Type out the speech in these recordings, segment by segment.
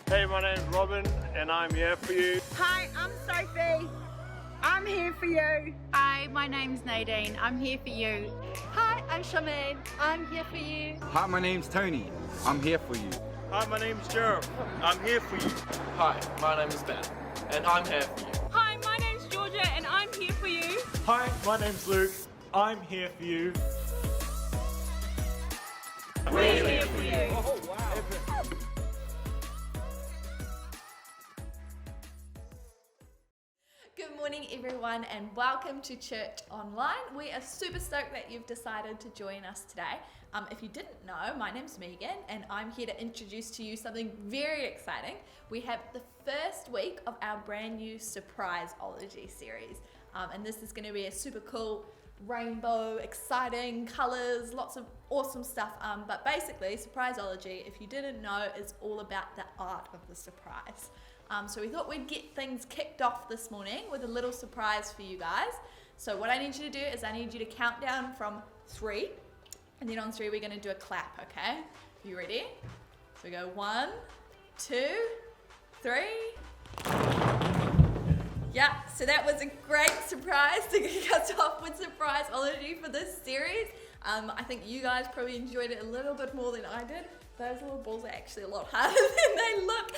Hey, my name's Robin and I'm here for you. Hi, I'm Sophie. I'm here for you. Hi, my name's Nadine. I'm here for you. Hi, I'm Charmaine. I'm here for you. Hi, my name's Tony. I'm here for you. Hi, my name's Gerald. I'm here for you. Hi, my name is Ben, and I'm here for you. Hi, my name's Georgia and I'm here for you. Hi, my name's Luke. I'm here for you. We're here for you. Oh, wow. Good morning, everyone, and welcome to Church Online. We are super stoked that you've decided to join us today. If you didn't know, my name's Megan, and I'm here to introduce to you something very exciting. We have the first week of our brand new Surprisology series, and this is going to be a super cool rainbow, exciting colors, lots of awesome stuff. But basically, Surprisology, if you didn't know, is all about the art of the surprise. So we thought we'd get things kicked off this morning with a little surprise for you guys. So what I need you to do is I need you to count down from 3, and then on 3 we're going to do a clap, okay? You ready? So we go 1, 2, 3. Yeah, so that was a great surprise to kick us off with Surprisology for this series. I think you guys probably enjoyed it a little bit more than I did. Those little balls are actually a lot harder than they look.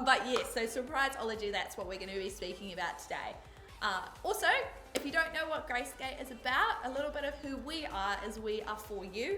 But yes, so Surprisology, that's what we're going to be speaking about today. Also, if you don't know what Gracegate is about, a little bit of who we are is we are for you.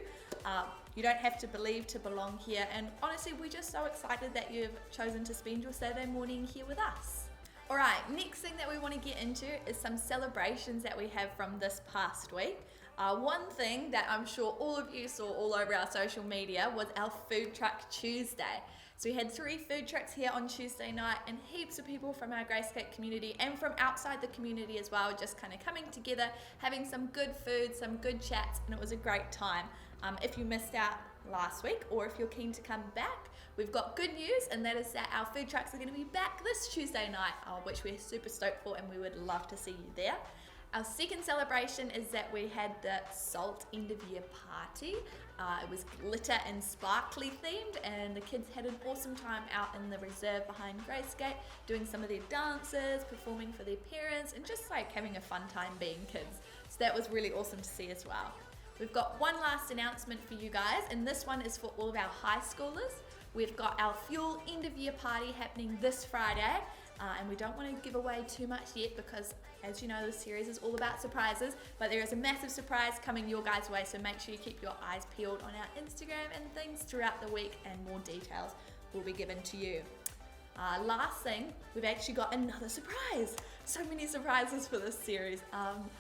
You don't have to believe to belong here. And honestly, we're just so excited that you've chosen to spend your Saturday morning here with us. All right, next thing that we want to get into is some celebrations that we have from this past week. One thing that I'm sure all of you saw all over our social media was our Food Truck Tuesday. So we had 3 food trucks here on Tuesday night, and heaps of people from our Gracegate community and from outside the community as well, just kind of coming together, having some good food, some good chats, and it was a great time. If you missed out last week, or if you're keen to come back, we've got good news, and that is that our food trucks are going to be back this Tuesday night, which we're super stoked for, and we would love to see you there. Our second celebration is that we had the Salt end of year party. It was glitter and sparkly themed, and the kids had an awesome time out in the reserve behind Gracegate, doing some of their dances, performing for their parents, and just like having a fun time being kids. So that was really awesome to see as well. We've got one last announcement for you guys, and this one is for all of our high schoolers. We've got our Fuel end of year party happening this Friday. And we don't want to give away too much yet because, as you know, this series is all about surprises, but there is a massive surprise coming your guys' way, so make sure you keep your eyes peeled on our Instagram and things throughout the week, and more details will be given to you. Last thing, we've actually got another surprise. So many surprises for this series.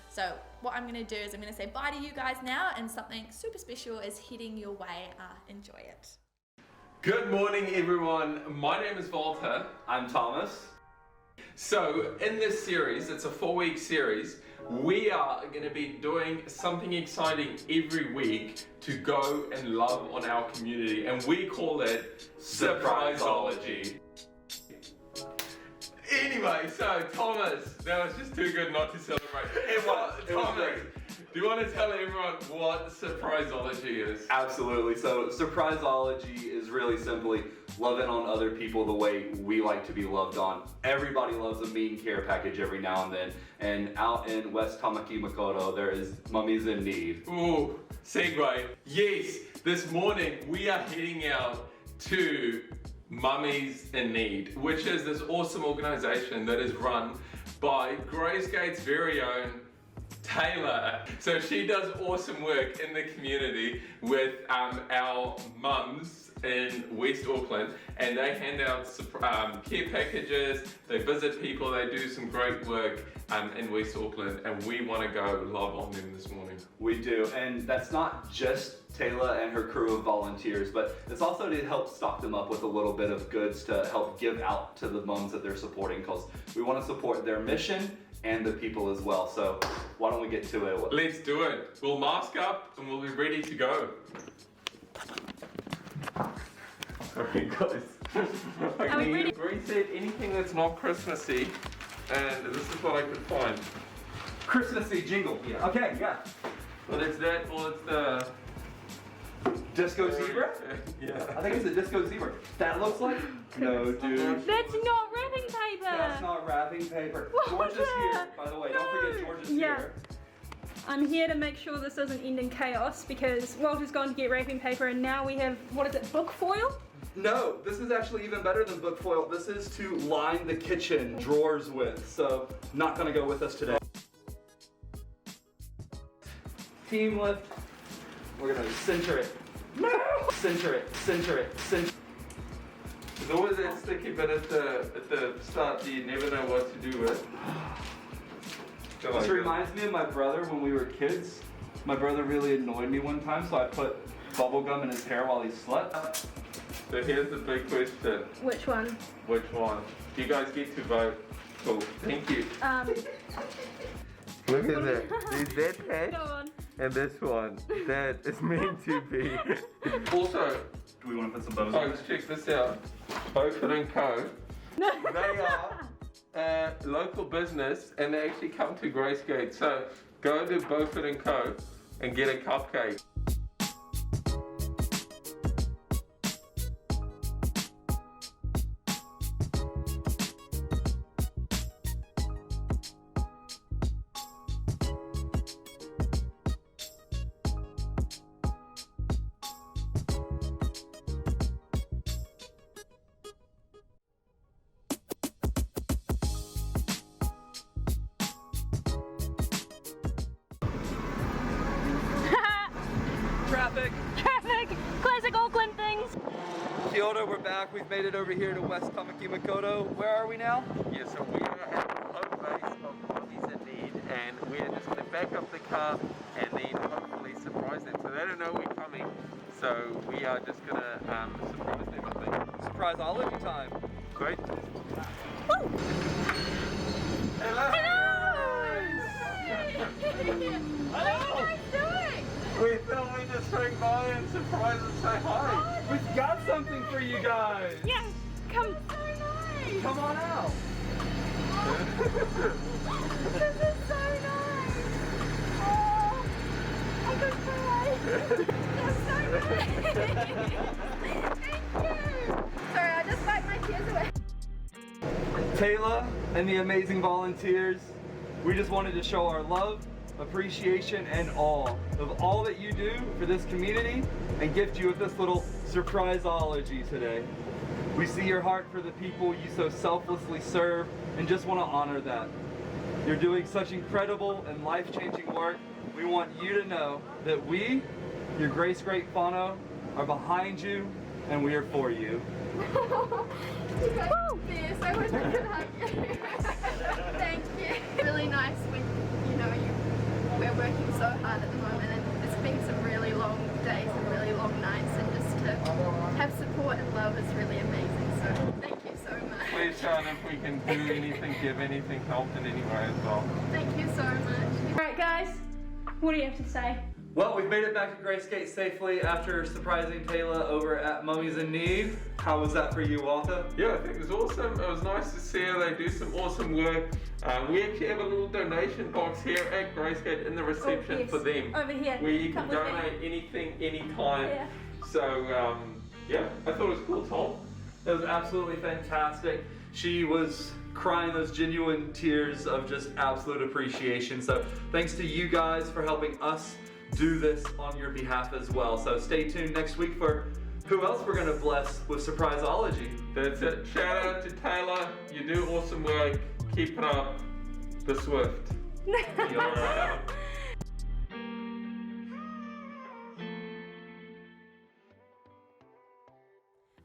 So what I'm going to do is I'm going to say bye to you guys now, and something super special is heading your way. Enjoy it. Good morning, everyone. My name is Walter. I'm Thomas. So in this series, it's a 4-week series, we are going to be doing something exciting every week to go and love on our community, and we call it Surprisology. Anyway, so Thomas, that was just too good not to celebrate. Thomas, do you want to tell everyone what Surprisology is? Absolutely. So Surprisology is really simply loving on other people the way we like to be loved on. Everybody loves a mean care package every now and then. And out in West Tamaki Makaurau, there is Mummies in Need. Ooh, segue. Yes, this morning we are heading out to Mummies in Need, which is this awesome organization that is run by Gracegate's very own Taylor. So she does awesome work in the community with our mums in West Auckland, and they hand out care packages, they visit people, they do some great work in West Auckland, and we want to go love on them this morning. We do, and that's not just Taylor and her crew of volunteers, but it's also to help stock them up with a little bit of goods to help give out to the mums that they're supporting, because we want to support their mission and the people as well. So why don't we get to it? Let's do it. We'll mask up and we'll be ready to go. Sorry guys. Are we ready? Bree said anything that's not Christmassy, and this is what I could find. Christmassy jingle. Yeah. Okay, yeah. Well, it's that, or it's the Disco Zebra? Yeah. I think it's a disco zebra. That looks like? No, dude. That's not wrapping paper. That's not wrapping paper. George is here, by the way. Don't forget George is here. I'm here to make sure this doesn't end in chaos because Walter's gone to get wrapping paper and now we have, what is it, book foil? No, this is actually even better than book foil. This is to line the kitchen drawers with, so not gonna go with us today. Team lift. We're gonna center it. No! Center it, center it, center it. There's always that sticky bit at the start that you never know what to do with. This reminds me of my brother when we were kids. My brother really annoyed me one time, so I put bubble gum in his hair while he slept. So here's the big question. Which one? Which one? You guys get to vote. Cool. Thank you. Look at that. There's that patch Go on. and this one. That is meant to be. Also, Do we want to put some bubbles folks, check this out. Beaufort & Co. They are a local business and they actually come to Gracegate. So go to Beaufort & Co. and get a cupcake. Traffic. Classic Auckland things. Kia ora, we're back. We've made it over here to West Tamakimakoto. Where are we now? Yeah, so we are at the home base of Mummies in Need and we're just going to back up the car and then hopefully surprise them. So they don't know we're coming. So we are just going to surprise them, I think. Surprisology time. Great. Hello! What are you guys doing? We thought we'd just swing by and surprise and say hi. We've got something for you guys. Yeah, come. So nice. Come on out. This is so nice. Oh, I could cry. That's so nice. Thank you. Sorry, I just wiped my tears away. Taylor and the amazing volunteers, we just wanted to show our love, appreciation, and awe of all that you do for this community and gift you with this little surpriseology today. We see your heart for the people you so selflessly serve and just want to honor that. You're doing such incredible and life-changing work. We want you to know that we, your Grace Great Whānau, are behind you and we are for you. You guys are fierce. I wish I could hug you. Thank you. Really nice when we're working so hard at the moment and it's been some really long days and really long nights and just to have support and love is really amazing. So thank you so much. Please shout if we can do anything, give anything, help in any way as well. Thank you so much. Alright guys, what do you have to say? Well, we've made it back to Gracegate safely after surprising Taylor over at Mummies in Need. How was that for you, Walter? Yeah, I think it was awesome. It was nice to see her. They do some awesome work. We actually have a little donation box here at Gracegate in the reception yes. for them. Over here. Where you can Come with me. donate anything, anytime. Yeah. So, yeah, I thought it was cool, Tom. It was absolutely fantastic. She was crying those genuine tears of just absolute appreciation. So thanks to you guys for helping us do this on your behalf as well. So stay tuned next week for who else we're gonna bless with Surprisology. That's it. Shout out to Taylor. You do awesome work. Keep it up. The Swift.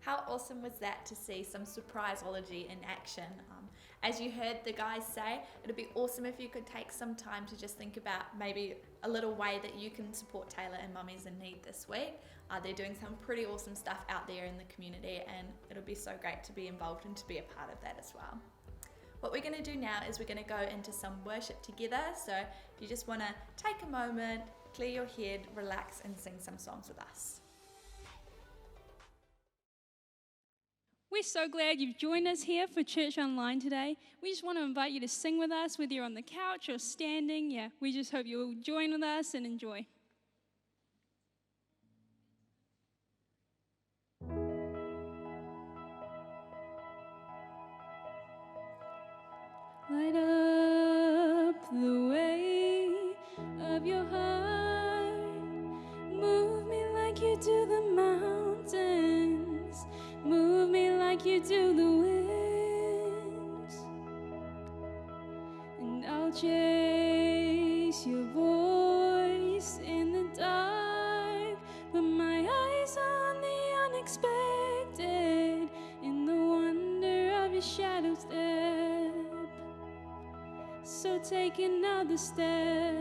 How awesome was that to see some Surprisology in action? As you heard the guys say, it'd be awesome if you could take some time to just think about maybe a little way that you can support Taylor and Mummies in Need this week. They're doing some pretty awesome stuff out there in the community and it'll be so great to be involved and to be a part of that as well. What we're going to do now is we're going to go into some worship together, so if you just want to take a moment, clear your head, relax and sing some songs with us. We're so glad you've joined us here for Church Online today. We just want to invite you to sing with us, whether you're on the couch or standing. Yeah, we just hope you'll join with us and enjoy. Light up the way of your heart. Move me like you do the mountains. Move me like you do the winds. And I'll chase your voice in the dark. Put my eyes on the unexpected. In the wonder of your shadow step. So take another step.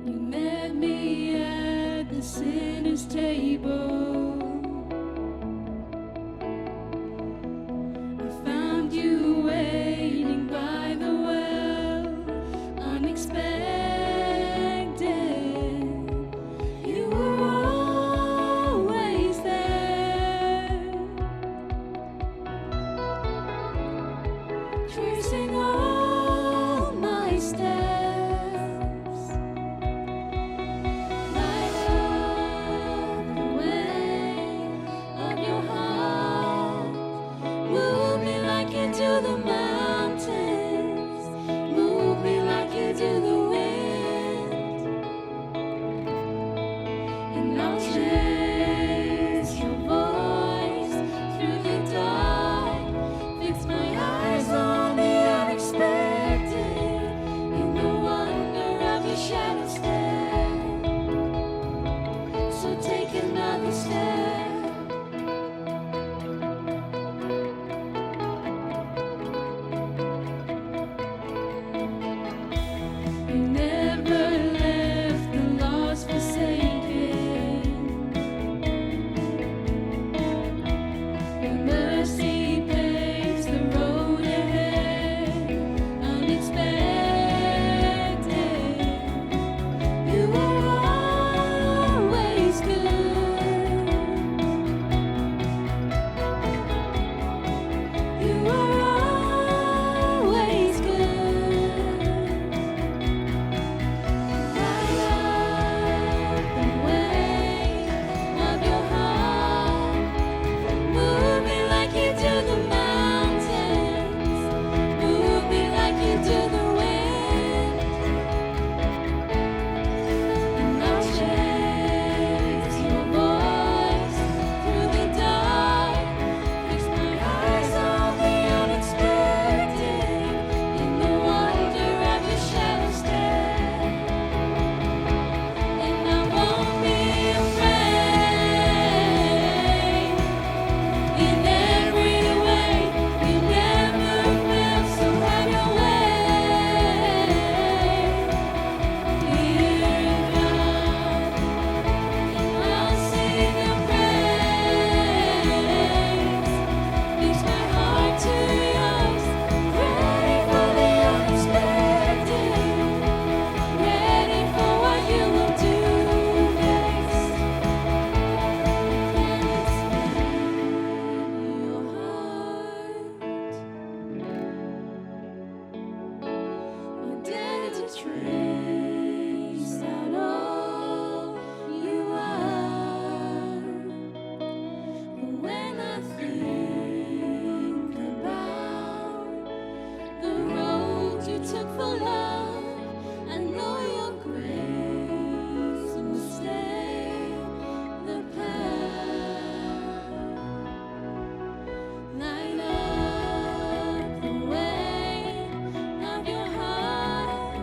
You met me at the sinner's table. I found you waiting by the well, unexpected. You were always there, tracing all my steps. Light up the way of your heart. Move me like you do the mountains. Move me like you do the wind. And I'll chase your voice through the dark. Fix my eyes on the unexpected. In the wonder of your shadow step. So take another step. You never left the lost forsaken. Your mercy paves the road ahead, unexpected. You were always good. You were always good. Light up the way of your heart. Move me like you do the mountains. Move me like you do the wind. And I'll chase your voice through the dark. Fix my eyes on the unexpected. In the wonder of your shadow step. And I won't be afraid. In every way, you never fail, so have your way. Dear God, I'll sing your praise. Fix my heart to yours, ready for the unexpected, ready for what you will do next. And it's in your heart. I dare to trace out all you are. But when I think about the road you took for love, I know your grace will stay the path. Light up the way of your heart.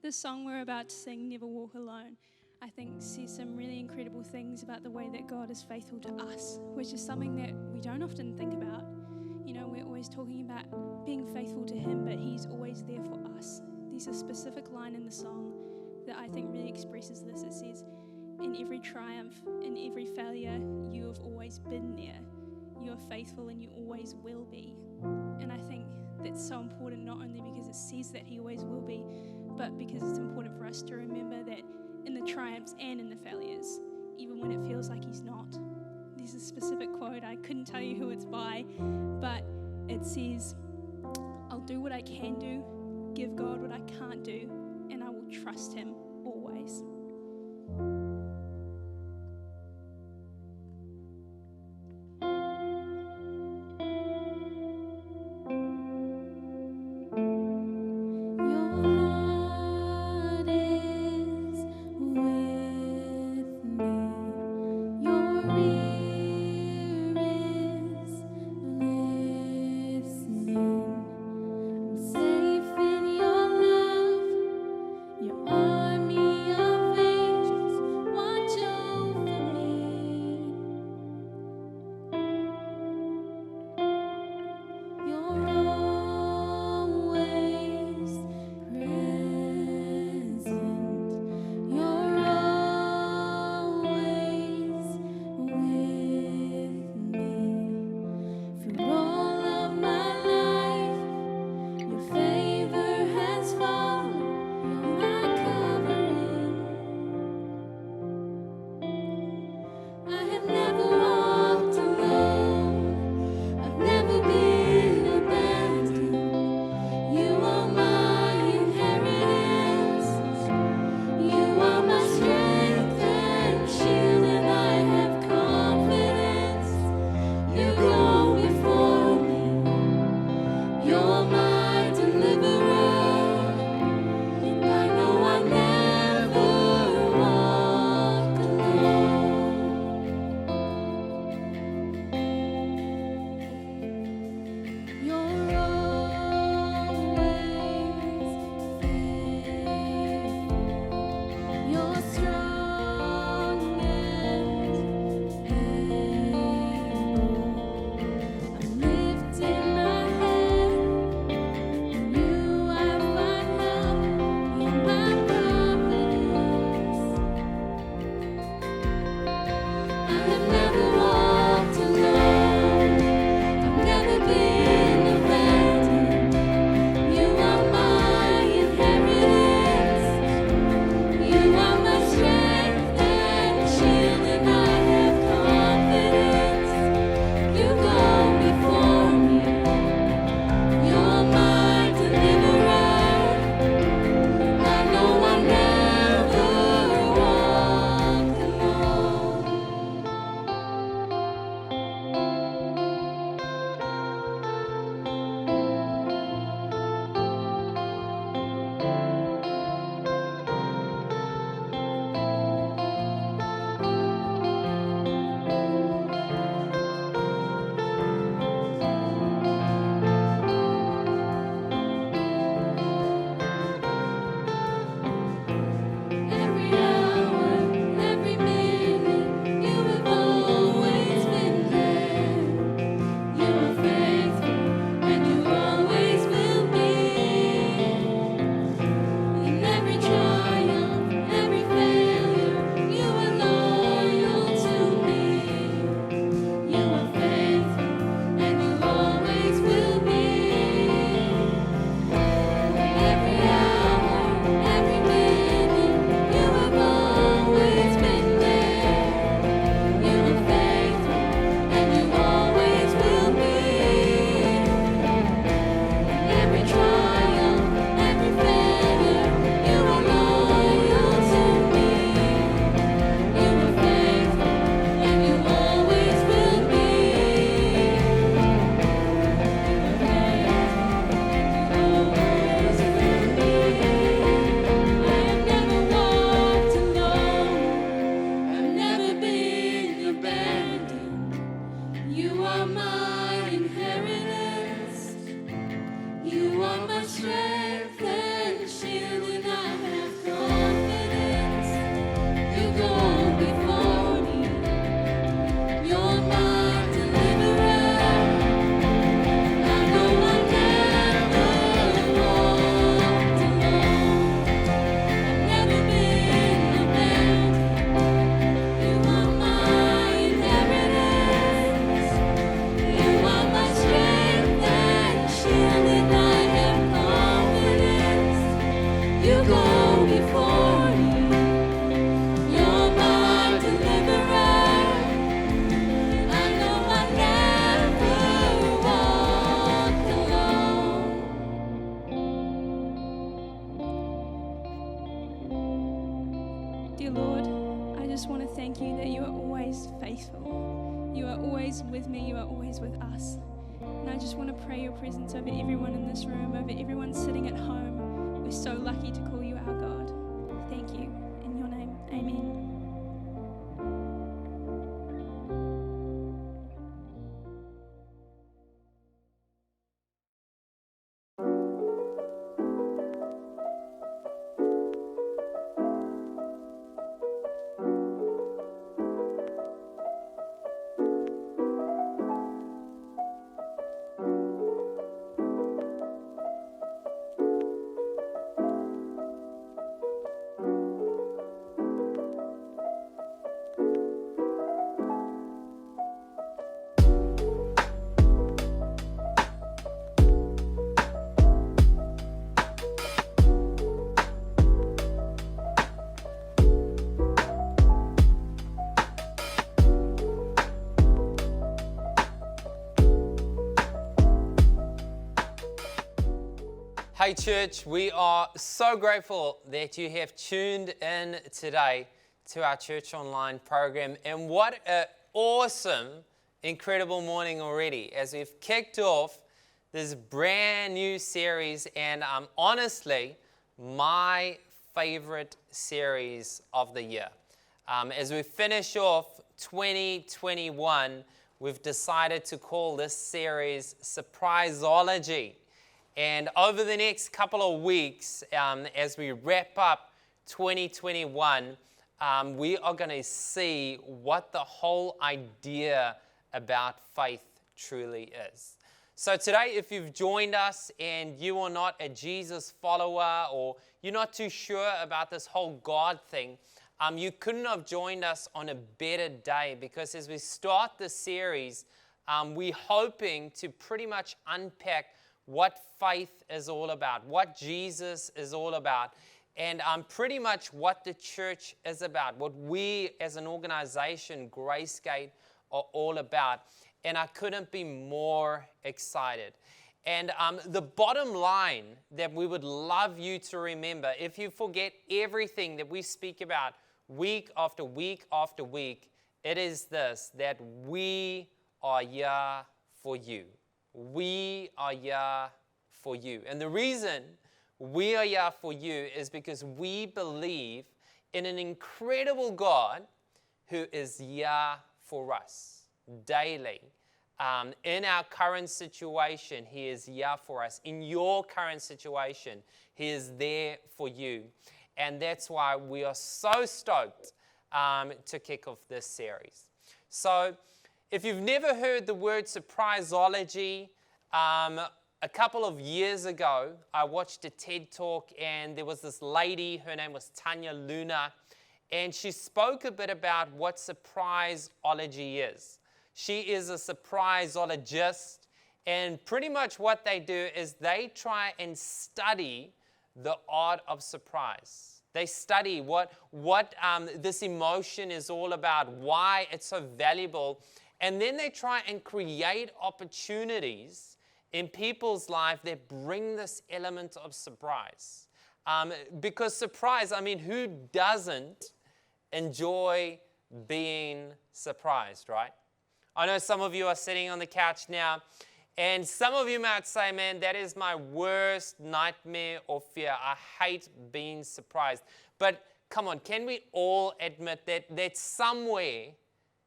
This song we're about to sing, Never Walk Alone, I think says some really incredible things about the way that God is faithful to us, which is something that we don't often think about. You know, we're always talking about being faithful to Him, but He's always there for us. There's a specific line in the song that I think really expresses this. It says, in every triumph, in every failure, you have always been there. You are faithful and you always will be. And I think that's so important, not only because it says that He always will be, but because it's important for us to remember that in the triumphs and in the failures, even when it feels like He's not. There's a specific quote, I couldn't tell you who it's by, but it says, I'll do what I can do, give God what I can't do, and I will trust Him always. Your army of angels go before you. You're my deliverer. I know I never walk alone. Dear Lord, I just want to thank you that you are always faithful. You are always with me. You are always with us. And I just want to pray your presence over everyone in this room, over everyone sitting at home. We're so lucky to call you our God. Thank you. In your name, amen. Hey church, we are so grateful that you have tuned in today to our Church Online program. And what an awesome, incredible morning already as we've kicked off this brand new series, and honestly, my favorite series of the year. As we finish off 2021, we've decided to call this series Surprisology. And over the next couple of weeks, as we wrap up 2021, we are going to see what the whole idea about faith truly is. So today, if you've joined us and you are not a Jesus follower, or you're not too sure about this whole God thing, you couldn't have joined us on a better day, because as we start the series, we're hoping to pretty much unpack what faith is all about, what Jesus is all about, and pretty much what the church is about, what we as an organization, Gracegate, are all about. And I couldn't be more excited. And the bottom line that we would love you to remember, if you forget everything that we speak about week after week after week, it is this, that we are here for you. We are here for you. And the reason we are here for you is because we believe in an incredible God who is here for us daily. In our current situation, He is here for us. In your current situation, He is there for you. And that's why we are so stoked to kick off this series. So, if you've never heard the word surprisology, a couple of years ago, I watched a TED Talk, and there was this lady, her name was Tanya Luna, and she spoke a bit about what surprisology is. She is a surprisologist, and pretty much what they do is they try and study the art of surprise. They study what this emotion is all about, why it's so valuable, and then they try and create opportunities in people's life that bring this element of surprise. Because surprise, I mean, who doesn't enjoy being surprised, right? I know some of you are sitting on the couch now, and some of you might say, man, that is my worst nightmare or fear. I hate being surprised. But come on, can we all admit that somewhere,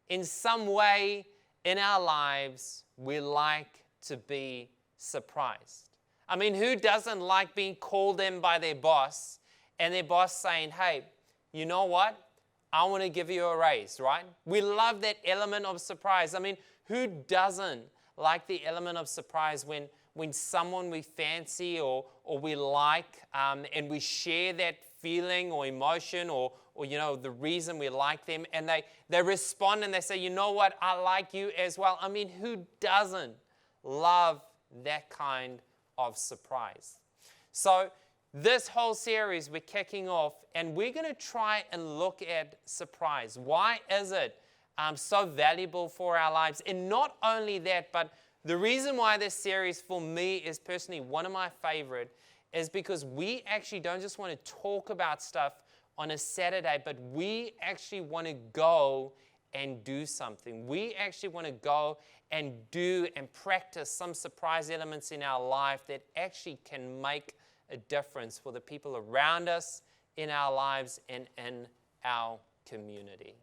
in some way in our lives, we like to be surprised? I mean, who doesn't like being called in by their boss and their boss saying, hey, you know what? I want to give you a raise, right? We love that element of surprise. I mean, who doesn't like the element of surprise when someone we fancy or we like, and we share that feeling or emotion or you know, the reason we like them, and they respond and they say, you know what, I like you as well. I mean, who doesn't love that kind of surprise? So this whole series we're kicking off, and we're going to try and look at surprise. Why is it so valuable for our lives? And not only that, but the reason why this series for me is personally one of my favorite is because we actually don't just want to talk about stuff on a Saturday, but we actually want to go and do something. We actually want to go and do and practice some surprise elements in our life that actually can make a difference for the people around us, in our lives, and in our community.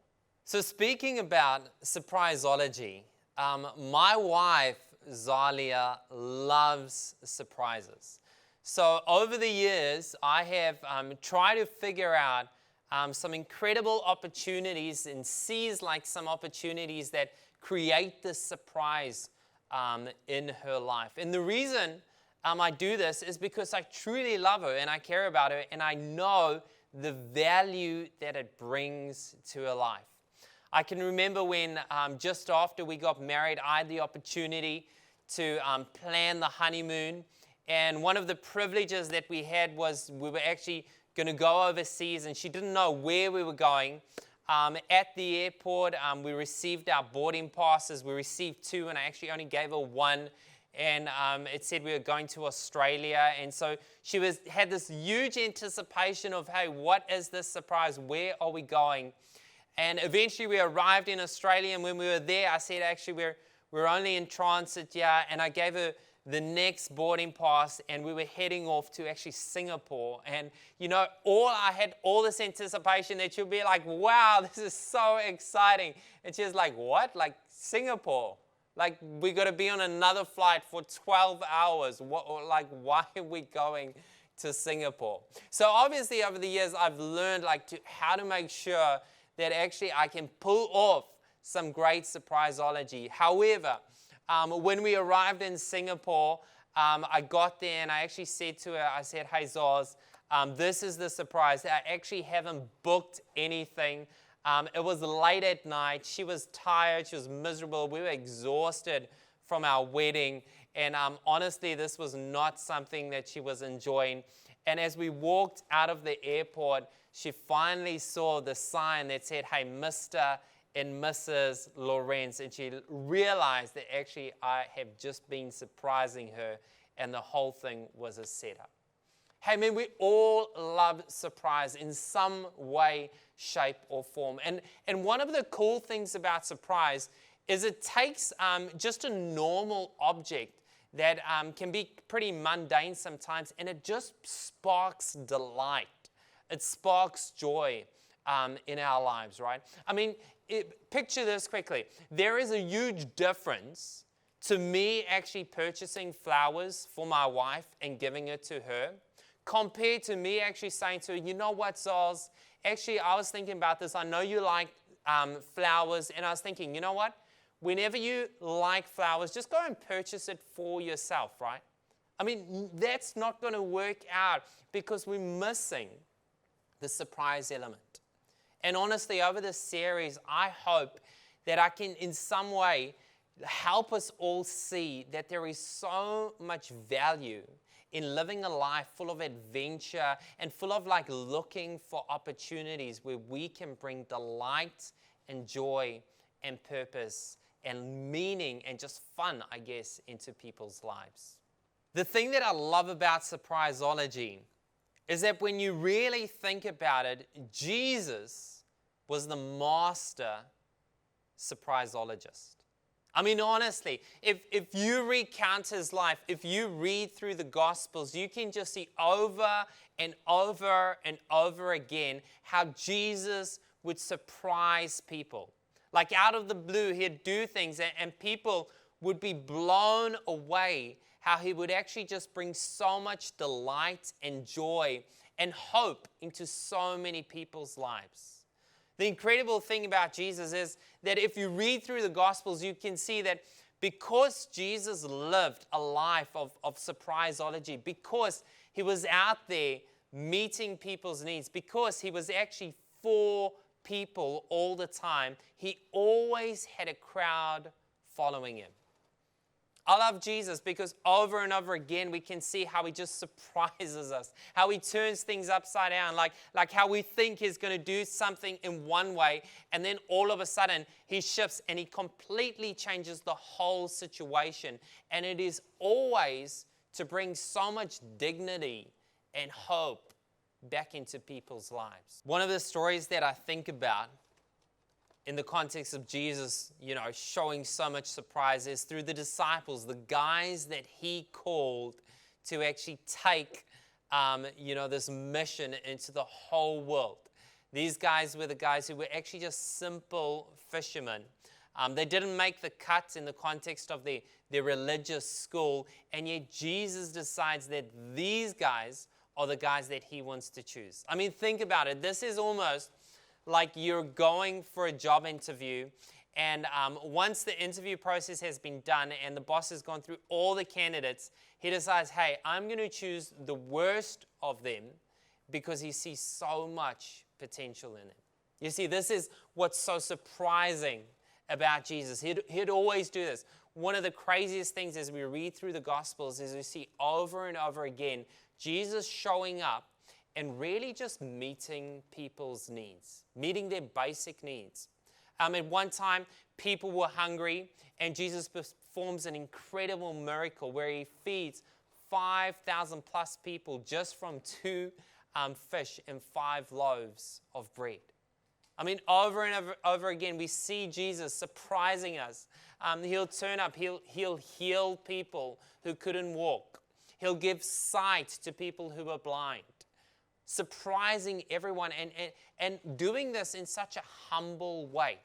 So speaking about Surprisology, my wife, Zalia, loves surprises. So over the years, I have tried to figure out some incredible opportunities and seize like some opportunities that create this surprise in her life. And the reason I do this is because I truly love her and I care about her and I know the value that it brings to her life. I can remember when just after we got married, I had the opportunity to plan the honeymoon. And one of the privileges that we had was we were actually going to go overseas, and she didn't know where we were going. At the airport, we received our boarding passes. We received 2, and I actually only gave her 1. And it said we were going to Australia. And so she had this huge anticipation of, hey, what is this surprise? Where are we going? And eventually we arrived in Australia, and when we were there, I said, actually, we're only in transit here. And I gave her the next boarding pass, and we were heading off to actually Singapore. And, you know, I had all this anticipation that she'll be like, wow, this is so exciting. And she was like, what? Like Singapore? Like, we got to be on another flight for 12 hours. Why are we going to Singapore? So obviously, over the years, I've learned how to make sure that actually I can pull off some great surprisology. However, when we arrived in Singapore, I got there and I actually said to her, I said, hey, Zoz, this is the surprise. I actually haven't booked anything. It was late at night. She was tired. She was miserable. We were exhausted from our wedding. And honestly, this was not something that she was enjoying. And as we walked out of the airport, she finally saw the sign that said, hey, Mr. and Mrs. Lawrence. And she realized that actually I have just been surprising her and the whole thing was a setup. Hey, man, we all love surprise in some way, shape, or form. And one of the cool things about surprise is it takes just a normal object that can be pretty mundane sometimes, and it just sparks delight. It sparks joy in our lives, right? I mean, picture this quickly. There is a huge difference to me actually purchasing flowers for my wife and giving it to her, compared to me actually saying to her, you know what, Zoz? Actually, I was thinking about this. I know you like flowers, and I was thinking, you know what? Whenever you like flowers, just go and purchase it for yourself, right? I mean, that's not going to work out because we're missing the surprise element. And honestly, over this series, I hope that I can in some way help us all see that there is so much value in living a life full of adventure and full of looking for opportunities where we can bring delight and joy and purpose and meaning and just fun, I guess, into people's lives. The thing that I love about Surprisology is that when you really think about it, Jesus was the master surprisologist. I mean, honestly, if you recount his life, if you read through the Gospels, you can just see over and over and over again how Jesus would surprise people. Like out of the blue, he'd do things and people would be blown away how he would actually just bring so much delight and joy and hope into so many people's lives. The incredible thing about Jesus is that if you read through the Gospels, you can see that because Jesus lived a life of surpriseology, because he was out there meeting people's needs, because he was actually for people all the time, he always had a crowd following him. I love Jesus because over and over again we can see how he just surprises us, how he turns things upside down, like how we think he's going to do something in one way, and then all of a sudden he shifts and he completely changes the whole situation. And it is always to bring so much dignity and hope back into people's lives. One of the stories that I think about in the context of Jesus, showing so much surprise is through the disciples, the guys that he called to actually take, this mission into the whole world. These guys were the guys who were actually just simple fishermen. They didn't make the cut in the context of their religious school, and yet Jesus decides that these guys are the guys that he wants to choose. I mean, think about it. This is almost like you're going for a job interview, and once the interview process has been done and the boss has gone through all the candidates, he decides, hey, I'm going to choose the worst of them because he sees so much potential in them. You see, this is what's so surprising about Jesus. He'd always do this. One of the craziest things as we read through the Gospels is we see over and over again Jesus showing up and really just meeting people's needs, meeting their basic needs. At one time, people were hungry, and Jesus performs an incredible miracle where he feeds 5,000 plus people just from 2 fish and 5 loaves of bread. I mean, over and over again, we see Jesus surprising us. He'll turn up, he'll heal people who couldn't walk. He'll give sight to people who are blind. Surprising everyone and doing this in such a humble way.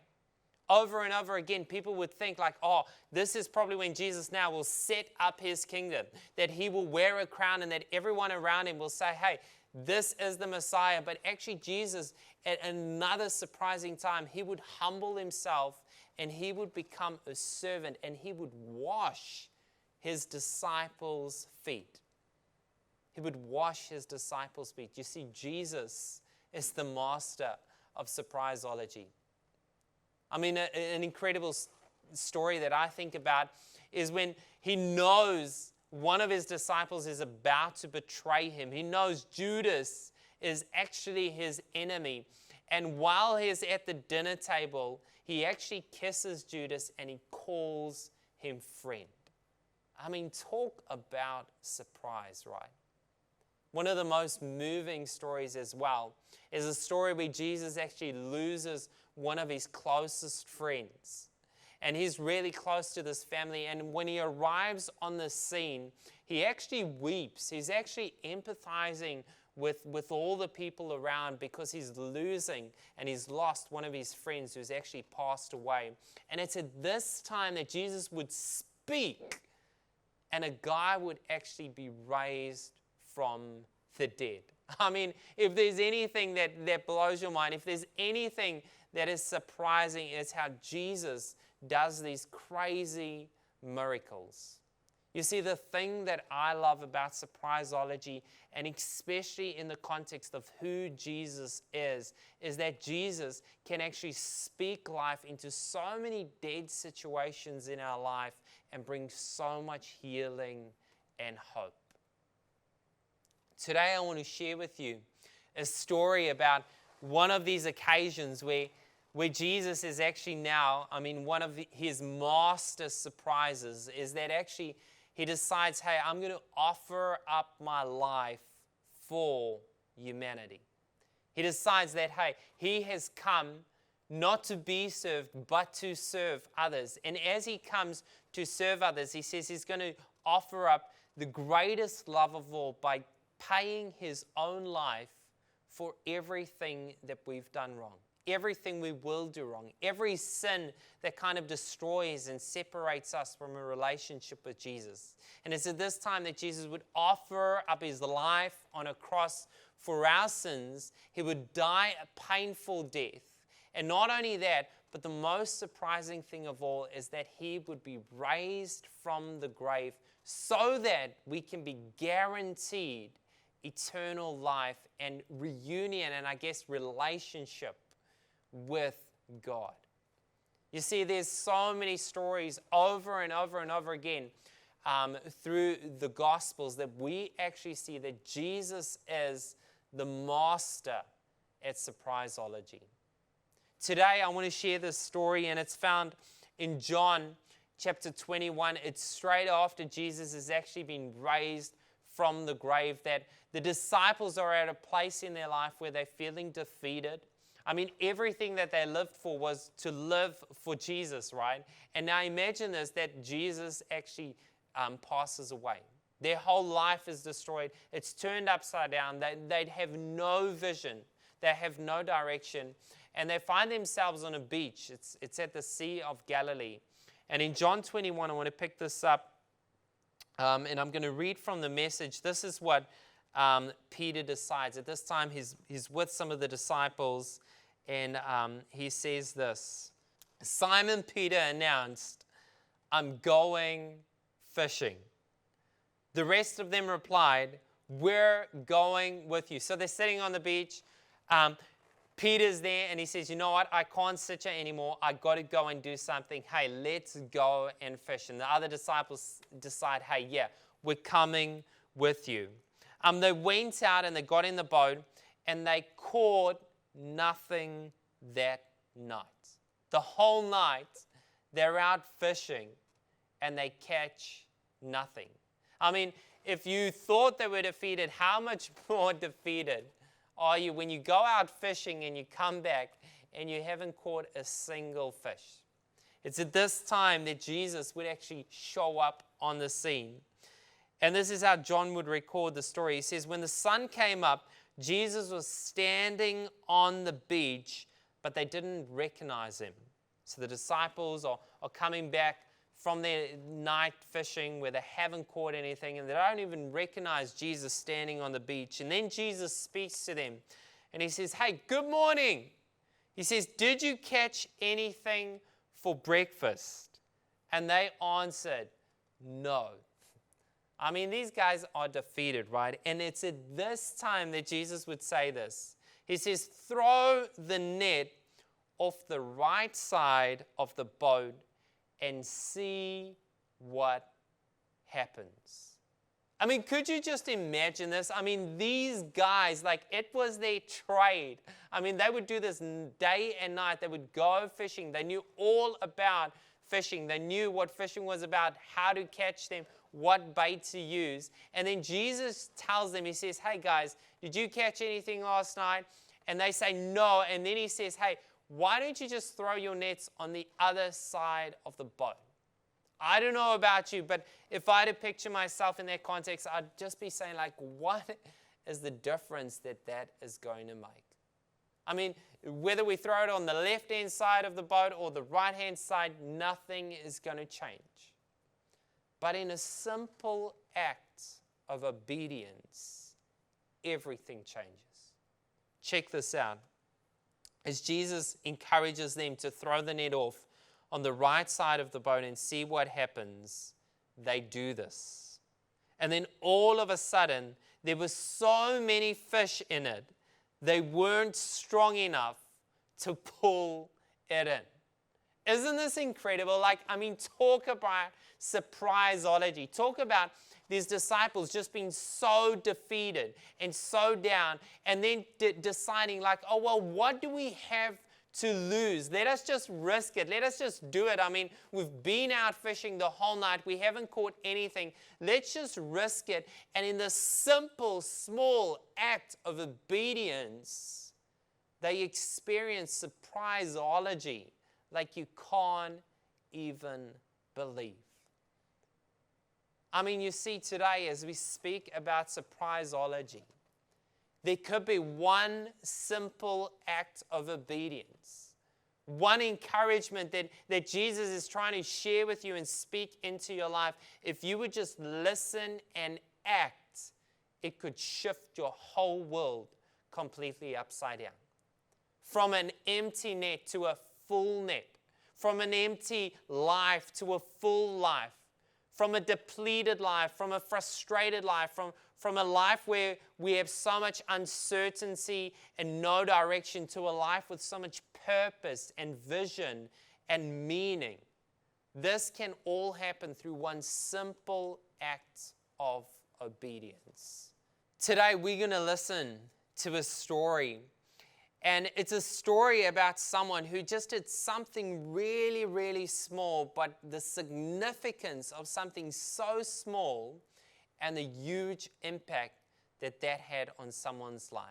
Over and over again, people would think like, oh, this is probably when Jesus now will set up his kingdom, that he will wear a crown and that everyone around him will say, hey, this is the Messiah. But actually Jesus, at another surprising time, he would humble himself and he would become a servant and he would wash his disciples' feet. He would wash his disciples' feet. You see, Jesus is the master of surprisology. I mean, an incredible story that I think about is when he knows one of his disciples is about to betray him. He knows Judas is actually his enemy. And while he's at the dinner table, he actually kisses Judas and he calls him friend. I mean, talk about surprise, right? One of the most moving stories as well is a story where Jesus actually loses one of his closest friends. And he's really close to this family. And when he arrives on the scene, he actually weeps. He's actually empathizing with all the people around because he's losing and he's lost one of his friends who's actually passed away. And it's at this time that Jesus would speak and a guy would actually be raised from the dead. I mean, if there's anything that blows your mind, if there's anything that is surprising, it's how Jesus does these crazy miracles. You see, the thing that I love about surprisology, and especially in the context of who Jesus is that Jesus can actually speak life into so many dead situations in our life and bring so much healing and hope. Today I want to share with you a story about one of these occasions where Jesus is actually now, one of his master surprises is that actually he decides, hey, I'm going to offer up my life for humanity. He decides that, hey, he has come not to be served, but to serve others. And as he comes to serve others, he says he's going to offer up the greatest love of all by paying his own life for everything that we've done wrong, everything we will do wrong, every sin that kind of destroys and separates us from a relationship with Jesus. And it's at this time that Jesus would offer up his life on a cross for our sins. He would die a painful death. And not only that, but the most surprising thing of all is that he would be raised from the grave so that we can be guaranteed eternal life and reunion and relationship with God. You see, there's so many stories over and over and over again through the Gospels that we actually see that Jesus is the master at Surprisology. Today, I want to share this story, and it's found in John chapter 21. It's straight after Jesus has actually been raised from the grave, that the disciples are at a place in their life where they're feeling defeated. I mean, everything that they lived for was to live for Jesus, right? And now imagine this, that Jesus actually passes away. Their whole life is destroyed. It's turned upside down. They'd have no vision. They have no direction. And they find themselves on a beach. It's at the Sea of Galilee. And in John 21, I want to pick this up. And I'm going to read from the Message. This is what Peter decides. At this time, he's with some of the disciples. And he says this. Simon Peter announced, "I'm going fishing." The rest of them replied, "We're going with you." So they're sitting on the beach. Peter's there and he says, "You know what? I can't sit here anymore. I got to go and do something. Hey, let's go and fish." And the other disciples decide, "Hey, yeah, we're coming with you." They went out and they got in the boat and they caught nothing that night. The whole night they're out fishing and they catch nothing. I mean, if you thought they were defeated, how much more defeated are you when you go out fishing and you come back and you haven't caught a single fish? It's at this time that Jesus would actually show up on the scene. And this is how John would record the story. He says, when the sun came up, Jesus was standing on the beach, but they didn't recognize him. So the disciples are coming back from their night fishing where they haven't caught anything and they don't even recognize Jesus standing on the beach. And then Jesus speaks to them and he says, "Hey, good morning." He says, "Did you catch anything for breakfast?" And they answered, "No." I mean, these guys are defeated, right? And it's at this time that Jesus would say this. He says, "Throw the net off the right side of the boat and see what happens." I mean, could you just imagine this? I mean, these guys, like, it was their trade. I mean, they would do this day and night. They would go fishing. They knew all about fishing. They knew what fishing was about, how to catch them, what bait to use. And then Jesus tells them, he says, "Hey guys, did you catch anything last night?" And they say, "No." And then he says, "Hey, why don't you just throw your nets on the other side of the boat?" I don't know about you, but if I had to picture myself in that context, I'd just be saying, like, what is the difference that is going to make? I mean, whether we throw it on the left-hand side of the boat or the right-hand side, nothing is going to change. But in a simple act of obedience, everything changes. Check this out. As Jesus encourages them to throw the net off on the right side of the boat and see what happens, they do this. And then all of a sudden, there were so many fish in it, they weren't strong enough to pull it in. Isn't this incredible? Like, I mean, talk about surprisology. Talk about these disciples just being so defeated and so down, and then deciding like, oh, well, what do we have to lose? Let us just risk it. Let us just do it. I mean, we've been out fishing the whole night. We haven't caught anything. Let's just risk it. And in this simple, small act of obedience, they experience surprisology like you can't even believe. I mean, you see today as we speak about surprisology, there could be one simple act of obedience, one encouragement that Jesus is trying to share with you and speak into your life. If you would just listen and act, it could shift your whole world completely upside down. From an empty net to a full net, from an empty life to a full life, from a depleted life, from a frustrated life, from a life where we have so much uncertainty and no direction, to a life with so much purpose and vision and meaning. This can all happen through one simple act of obedience. Today, we're going to listen to a story. And it's a story about someone who just did something really, really small, but the significance of something so small and the huge impact that that had on someone's life.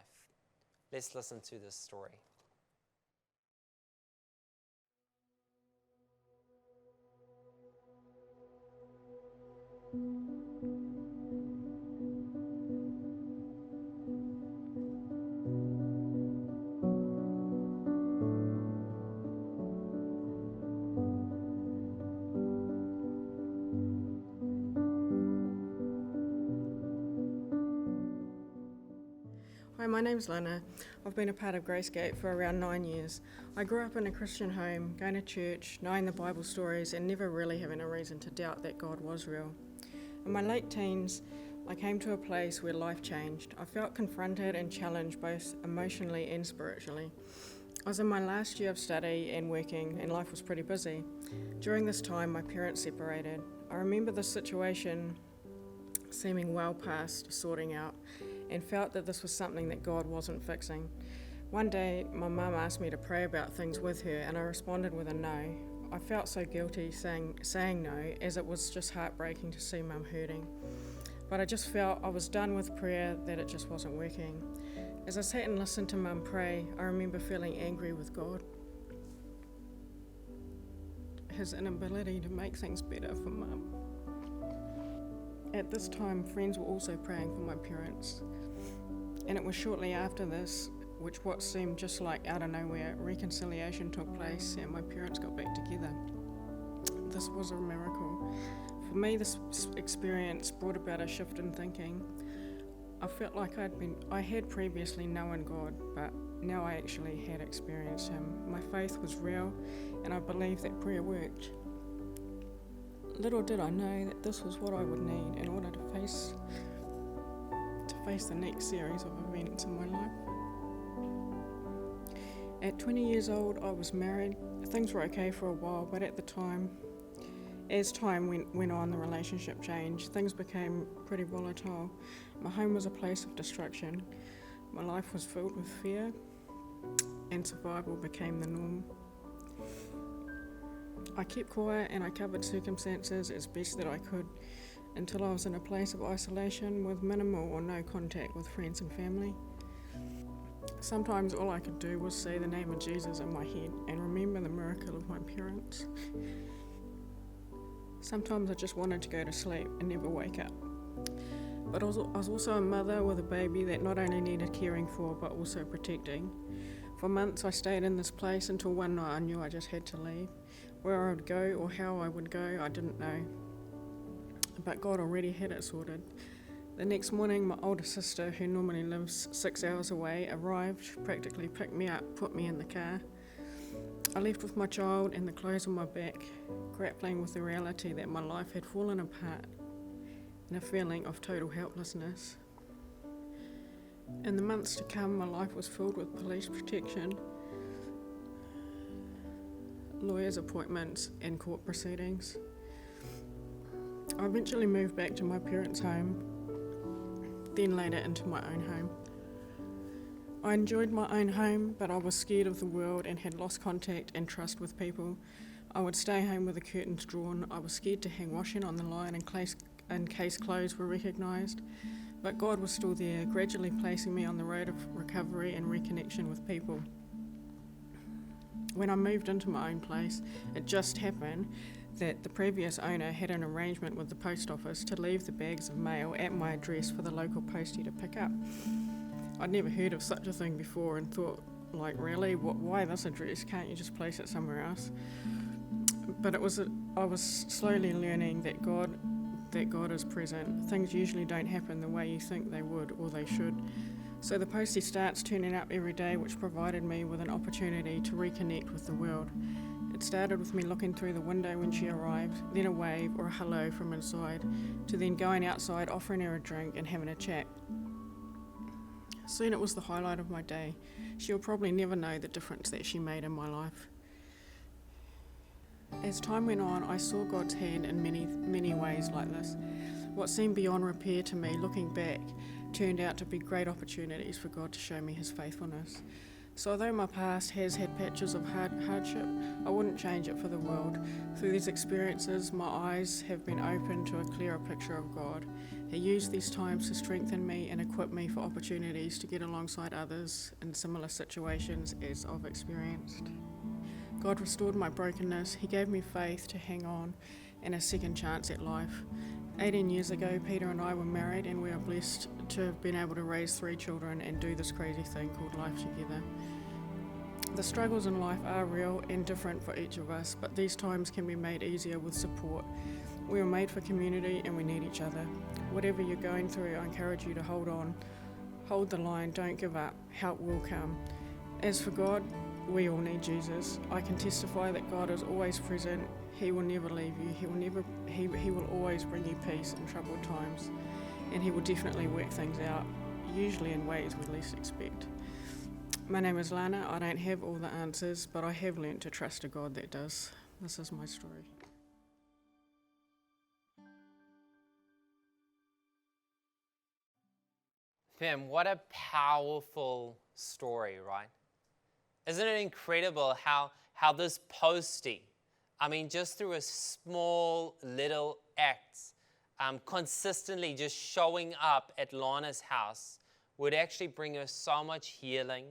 Let's listen to this story. Hi, my name's Lana. I've been a part of Gracegate for around 9 years. I grew up in a Christian home, going to church, knowing the Bible stories, and never really having a reason to doubt that God was real. In my late teens, I came to a place where life changed. I felt confronted and challenged both emotionally and spiritually. I was in my last year of study and working, and life was pretty busy. During this time, my parents separated. I remember the situation seeming well past sorting out, and felt that this was something that God wasn't fixing. One day, my mum asked me to pray about things with her, and I responded with a no. I felt so guilty saying no, as it was just heartbreaking to see mum hurting. But I just felt I was done with prayer, that it just wasn't working. As I sat and listened to mum pray, I remember feeling angry with God. His inability to make things better for mum. At this time, friends were also praying for my parents. And it was shortly after this, which what seemed just like out of nowhere, reconciliation took place and my parents got back together. This was a miracle. For me, this experience brought about a shift in thinking. I felt like I had previously known God, but now I actually had experienced Him. My faith was real, and I believed that prayer worked. Little did I know that this was what I would need in order to face the next series of events in my life. At 20 years old, I was married. Things were okay for a while, but at the time, as time went on, the relationship changed. Things became pretty volatile. My home was a place of destruction. My life was filled with fear, and survival became the norm. I kept quiet and I covered circumstances as best that I could until I was in a place of isolation with minimal or no contact with friends and family. Sometimes all I could do was say the name of Jesus in my head and remember the miracle of my parents. Sometimes I just wanted to go to sleep and never wake up. But I was also a mother with a baby that not only needed caring for but also protecting. For months I stayed in this place until one night I knew I just had to leave. Where I would go or how I would go, I didn't know. But God already had it sorted. The next morning, my older sister, who normally lives 6 hours away, arrived, practically picked me up, put me in the car. I left with my child and the clothes on my back, grappling with the reality that my life had fallen apart and a feeling of total helplessness. In the months to come, my life was filled with police protection, lawyers' appointments, and court proceedings. I eventually moved back to my parents' home, then later into my own home. I enjoyed my own home, but I was scared of the world and had lost contact and trust with people. I would stay home with the curtains drawn. I was scared to hang washing on the line in case clothes were recognised. But God was still there, gradually placing me on the road of recovery and reconnection with people. When I moved into my own place, it just happened that the previous owner had an arrangement with the post office to leave the bags of mail at my address for the local postie to pick up. I'd never heard of such a thing before and thought, like, really? Why this address? Can't you just place it somewhere else? But I was slowly learning that God is present. Things usually don't happen the way you think they would or they should. So the postie starts turning up every day, which provided me with an opportunity to reconnect with the world. It started with me looking through the window when she arrived, then a wave or a hello from inside, to then going outside, offering her a drink and having a chat. Soon it was the highlight of my day. She'll probably never know the difference that she made in my life. As time went on, I saw God's hand in many ways like this. What seemed beyond repair to me, looking back, turned out to be great opportunities for God to show me his faithfulness. So although my past has had patches of hardship, I wouldn't change it for the world. Through these experiences, my eyes have been opened to a clearer picture of God. He used these times to strengthen me and equip me for opportunities to get alongside others in similar situations as I've experienced. God restored my brokenness. He gave me faith to hang on and a second chance at life. 18 years ago, Peter and I were married, and we are blessed to have been able to raise 3 children and do this crazy thing called life together. The struggles in life are real and different for each of us, but these times can be made easier with support. We are made for community and we need each other. Whatever you're going through, I encourage you to hold on. Hold the line, don't give up. Help will come. As for God, we all need Jesus. I can testify that God is always present. He will never leave you. He will always bring you peace in troubled times, and he will definitely work things out, usually in ways we least expect. My name is Lana. I don't have all the answers, but I have learnt to trust a God that does. This is my story. Fam, what a powerful story, right? Isn't it incredible how this postie, just through a small little act, consistently just showing up at Lana's house would actually bring her so much healing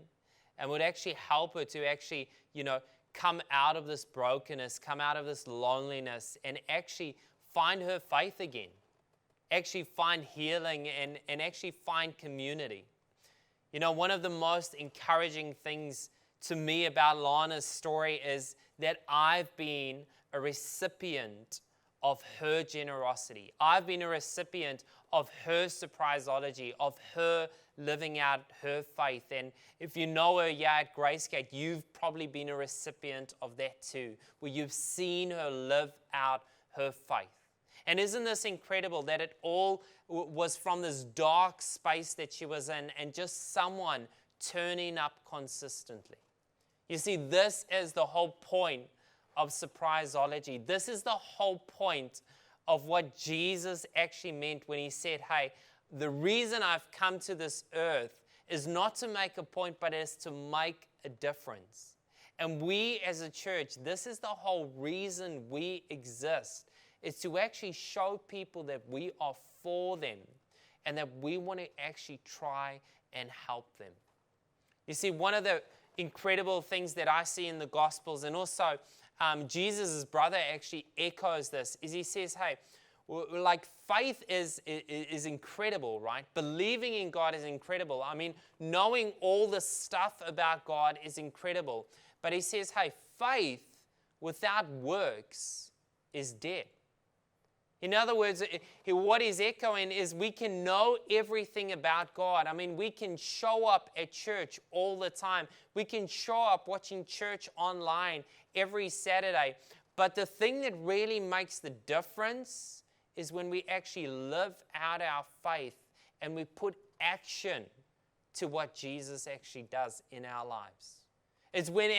and would actually help her to actually, come out of this brokenness, come out of this loneliness, and actually find her faith again, actually find healing and actually find community. One of the most encouraging things to me about Lana's story is that I've been a recipient of her generosity. I've been a recipient of her surprisology, of her living out her faith. And if you know her at Gracegate, you've probably been a recipient of that too, where you've seen her live out her faith. And isn't this incredible that it all was from this dark space that she was in and just someone turning up consistently? You see, this is the whole point of surprisology. This is the whole point of what Jesus actually meant when he said, hey, the reason I've come to this earth is not to make a point, but is to make a difference. And we as a church, this is the whole reason we exist, is to actually show people that we are for them and that we want to actually try and help them. You see, one of the incredible things that I see in the Gospels, and also Jesus' brother actually echoes this, is he says, hey, like faith is incredible, right? Believing in God is incredible. Knowing all the stuff about God is incredible. But he says, hey, faith without works is dead. In other words, what he's echoing is we can know everything about God. We can show up at church all the time. We can show up watching church online every Saturday. But the thing that really makes the difference is when we actually live out our faith and we put action to what Jesus actually does in our lives. It's when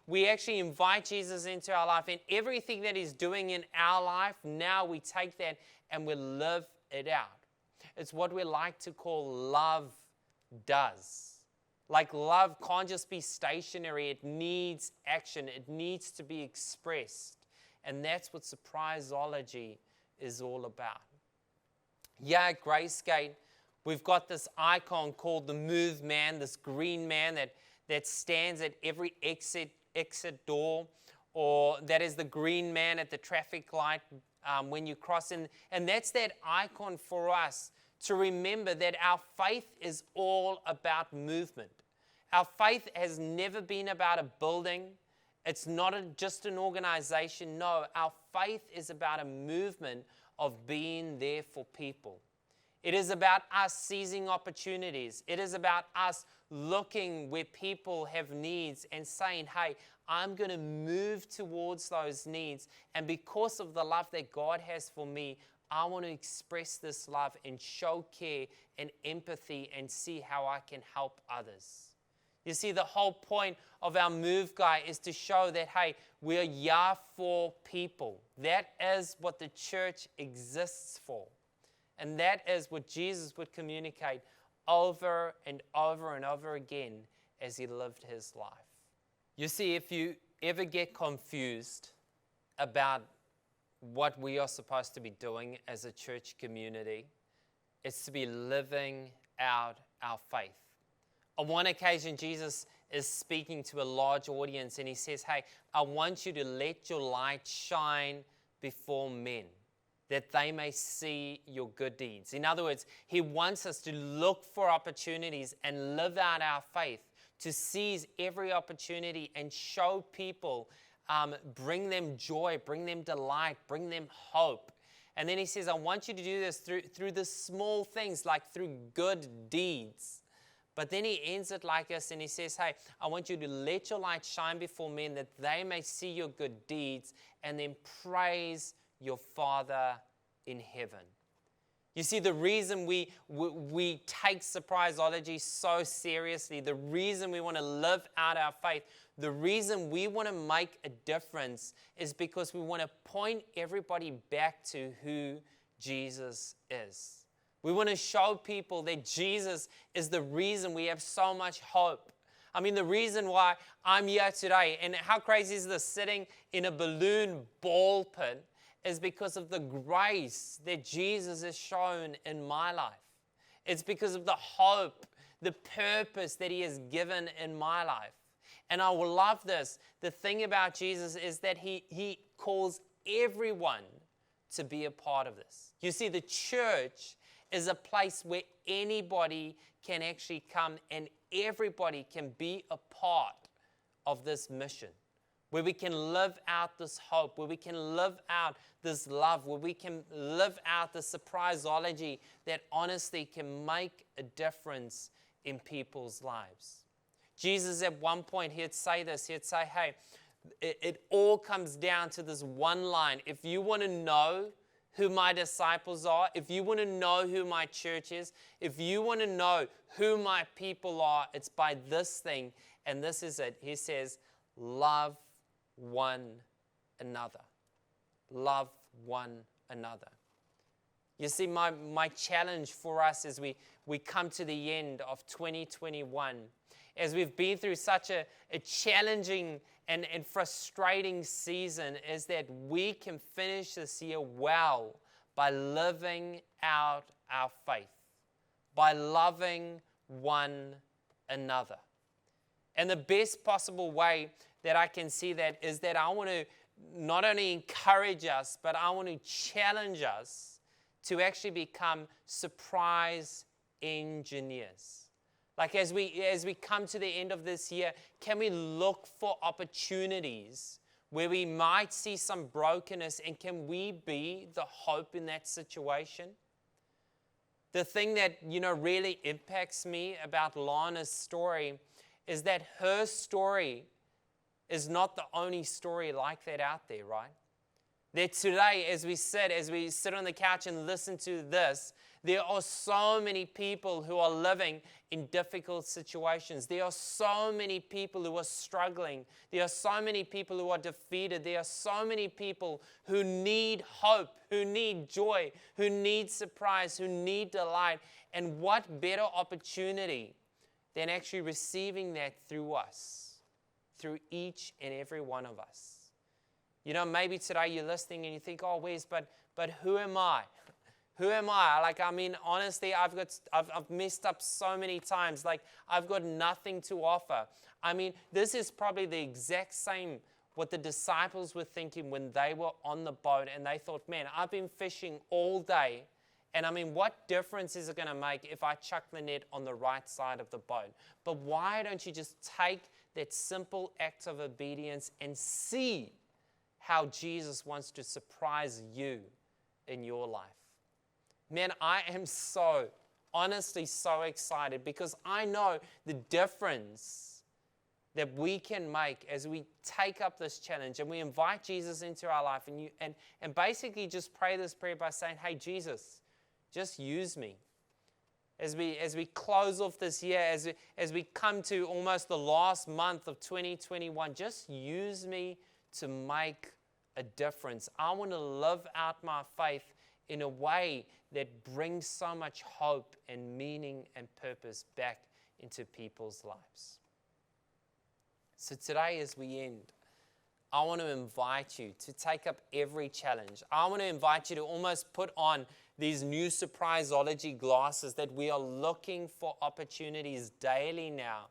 we actually invite Jesus into our life, and everything that he's doing in our life, now we take that and we live it out. It's what we like to call love does. Like love can't just be stationary. It needs action. It needs to be expressed. And that's what surprisology is all about. At Gracegate, we've got this icon called the Move Man, this green man that stands at every exit door, or that is the green man at the traffic light when you cross in. And that's that icon for us to remember that our faith is all about movement. Our faith has never been about a building. It's not just an organization. No, our faith is about a movement of being there for people. It is about us seizing opportunities. It is about us looking where people have needs and saying, hey, I'm going to move towards those needs. And because of the love that God has for me, I want to express this love and show care and empathy and see how I can help others. You see, the whole point of our Move Guy is to show that, hey, we're Yah for people. That is what the church exists for. And that is what Jesus would communicate over and over and over again as he lived his life. You see, if you ever get confused about what we are supposed to be doing as a church community, it's to be living out our faith. On one occasion, Jesus is speaking to a large audience and he says, hey, I want you to let your light shine before men, that they may see your good deeds. In other words, he wants us to look for opportunities and live out our faith, to seize every opportunity and show people, bring them joy, bring them delight, bring them hope. And then he says, I want you to do this through the small things, like through good deeds. But then he ends it like this and he says, hey, I want you to let your light shine before men that they may see your good deeds and then praise your Father in heaven. You see, the reason we take Surprisology so seriously, the reason we want to live out our faith, the reason we want to make a difference is because we want to point everybody back to who Jesus is. We want to show people that Jesus is the reason we have so much hope. I mean, the reason why I'm here today, and how crazy is this, sitting in a balloon ball pit, is because of the grace that Jesus has shown in my life. It's because of the hope, the purpose that he has given in my life. And I will love this. The thing about Jesus is that he calls everyone to be a part of this. You see, the church is a place where anybody can actually come and everybody can be a part of this mission, where we can live out this hope, where we can live out this love, where we can live out the surprisology that honestly can make a difference in people's lives. Jesus at one point, he'd say this, he'd say, hey, it all comes down to this one line. If you want to know who my disciples are, if you want to know who my church is, if you want to know who my people are, it's by this thing, and this is it. He says, love one another. Love one another. You see, my challenge for us as we come to the end of 2021, as we've been through such a challenging and frustrating season, is that we can finish this year well by living out our faith, by loving one another. And the best possible way that I can see that is that I want to not only encourage us, but I want to challenge us to actually become surprise engineers. Like as we come to the end of this year, can we look for opportunities where we might see some brokenness, and can we be the hope in that situation? The thing that, really impacts me about Lana's story is that her story is not the only story like that out there, right? That today, as we sit on the couch and listen to this, there are so many people who are living in difficult situations. There are so many people who are struggling. There are so many people who are defeated. There are so many people who need hope, who need joy, who need surprise, who need delight. And what better opportunity than actually receiving that through us, through each and every one of us. Maybe today you're listening and you think, oh, Wes, but who am I? Who am I? Honestly, I've messed up so many times. I've got nothing to offer. This is probably the exact same what the disciples were thinking when they were on the boat and they thought, man, I've been fishing all day. And what difference is it going to make if I chuck the net on the right side of the boat? But why don't you just take that simple act of obedience and see how Jesus wants to surprise you in your life? Man, I am honestly so excited because I know the difference that we can make as we take up this challenge and we invite Jesus into our life and basically just pray this prayer by saying, hey, Jesus, just use me. as we close off this year, as we come to almost the last month of 2021, just use me to make a difference. I want to live out my faith in a way that brings so much hope and meaning and purpose back into people's lives. So today, as we end, I want to invite you to take up every challenge. I want to invite you to almost put on these new Surprisology glasses that we are looking for opportunities daily now.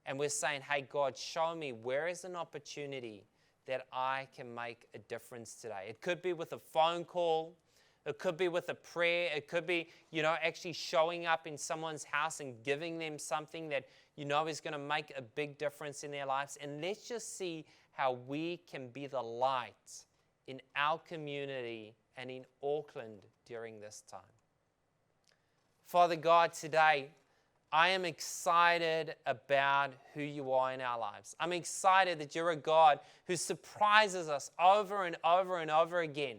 And we're saying, hey, God, show me where is an opportunity that I can make a difference today. It could be with a phone call. It could be with a prayer. It could be, actually showing up in someone's house and giving them something that is going to make a big difference in their lives. And let's just see how we can be the light in our community and in Auckland during this time. Father God, today, I am excited about who you are in our lives. I'm excited that you're a God who surprises us over and over and over again.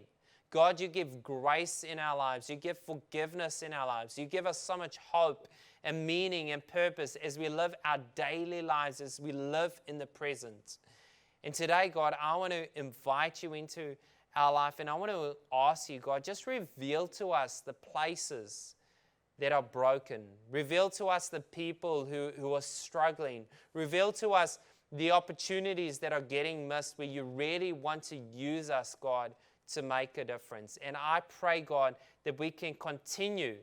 God, you give grace in our lives. You give forgiveness in our lives. You give us so much hope and meaning and purpose as we live our daily lives, as we live in the present. And today, God, I want to invite you into our life, and I want to ask you, God, just reveal to us the places that are broken. Reveal to us the people who are struggling. Reveal to us the opportunities that are getting missed where you really want to use us, God, to make a difference. And I pray, God, that we can continue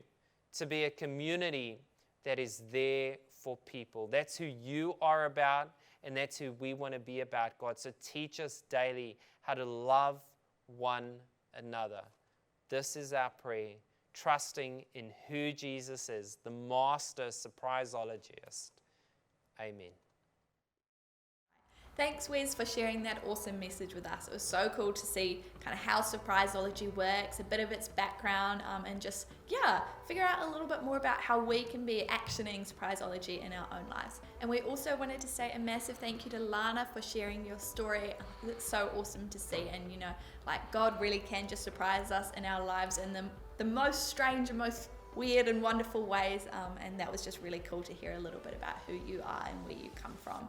to be a community that is there for people. That's who you are about, and that's who we want to be about, God. So teach us daily how to love one another. This is our prayer, trusting in who Jesus is, the master surprisologist. Amen. Thanks, Wes, for sharing that awesome message with us. It was so cool to see kind of how Surprisology works, a bit of its background, and just, figure out a little bit more about how we can be actioning Surprisology in our own lives. And we also wanted to say a massive thank you to Lana for sharing your story. It's so awesome to see, and God really can just surprise us in our lives in the most strange and most weird and wonderful ways, and that was just really cool to hear a little bit about who you are and where you come from.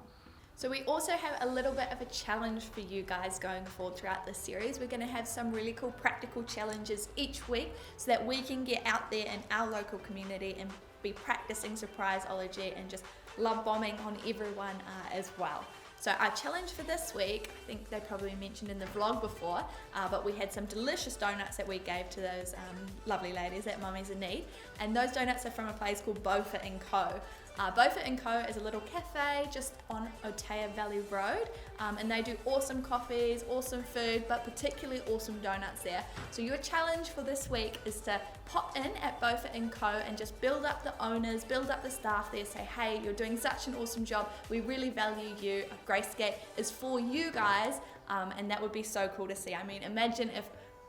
So we also have a little bit of a challenge for you guys going forward throughout this series. We're going to have some really cool practical challenges each week so that we can get out there in our local community and be practicing Surprisology and just love bombing on everyone as well. So our challenge for this week, I think they probably mentioned in the vlog before, but we had some delicious donuts that we gave to those lovely ladies at Mummies in Need. And those donuts are from a place called Beaufort & Co. Beaufort & Co is a little cafe just on Otea Valley Road, and they do awesome coffees, awesome food, but particularly awesome donuts there. So your challenge for this week is to pop in at Beaufort & Co and just build up the owners, build up the staff there, say, hey, you're doing such an awesome job, we really value you, Gracegate is for you guys, and that would be so cool to see. I mean, imagine if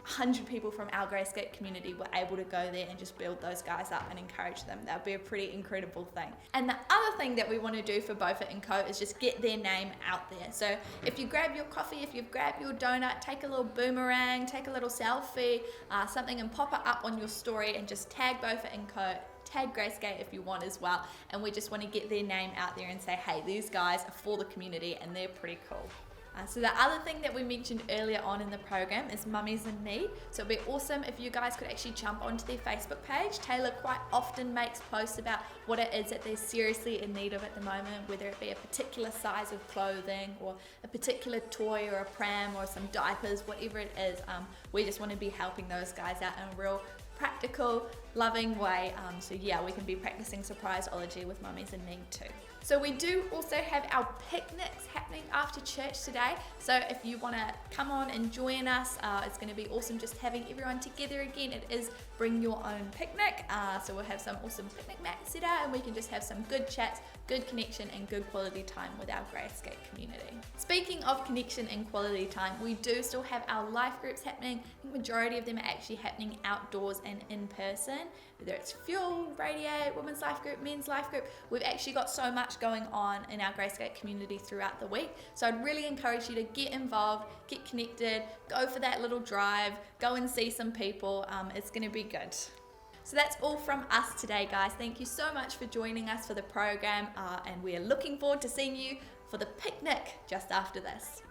100 people from our Gracegate community were able to go there and just build those guys up and encourage them. That would be a pretty incredible thing. And the other thing that we want to do for Beaufort & Co is just get their name out there. So if you grab your coffee, if you've grabbed your donut, take a little boomerang, take a little selfie, something, and pop it up on your story and just tag Beaufort & Co. Tag Gracegate if you want as well. And we just want to get their name out there and say, hey, these guys are for the community and they're pretty cool. So the other thing that we mentioned earlier on in the program is Mummies in Need. So it'd be awesome if you guys could actually jump onto their Facebook page. Taylor quite often makes posts about what it is that they're seriously in need of at the moment, whether it be a particular size of clothing or a particular toy or a pram or some diapers, whatever it is. We just want to be helping those guys out in a real practical, loving way. So yeah, we can be practicing Surprisology with Mummies in Need too. So we do also have our picnics happening after church today. So if you want to come on and join us, it's going to be awesome just having everyone together again. It is bring your own picnic. So we'll have some awesome picnic mats set out and we can just have some good chats, good connection and good quality time with our Gracegate community. Speaking of connection and quality time, we do still have our life groups happening. I think the majority of them are actually happening outdoors and in person. Whether it's Fuel, Radiate, Women's Life Group, Men's Life Group, we've actually got so much going on in our Gracegate community throughout the week. So I'd really encourage you to get involved, get connected, go for that little drive, go and see some people. It's going to be good. So that's all from us today, guys. Thank you so much for joining us for the program, and we are looking forward to seeing you for the picnic just after this.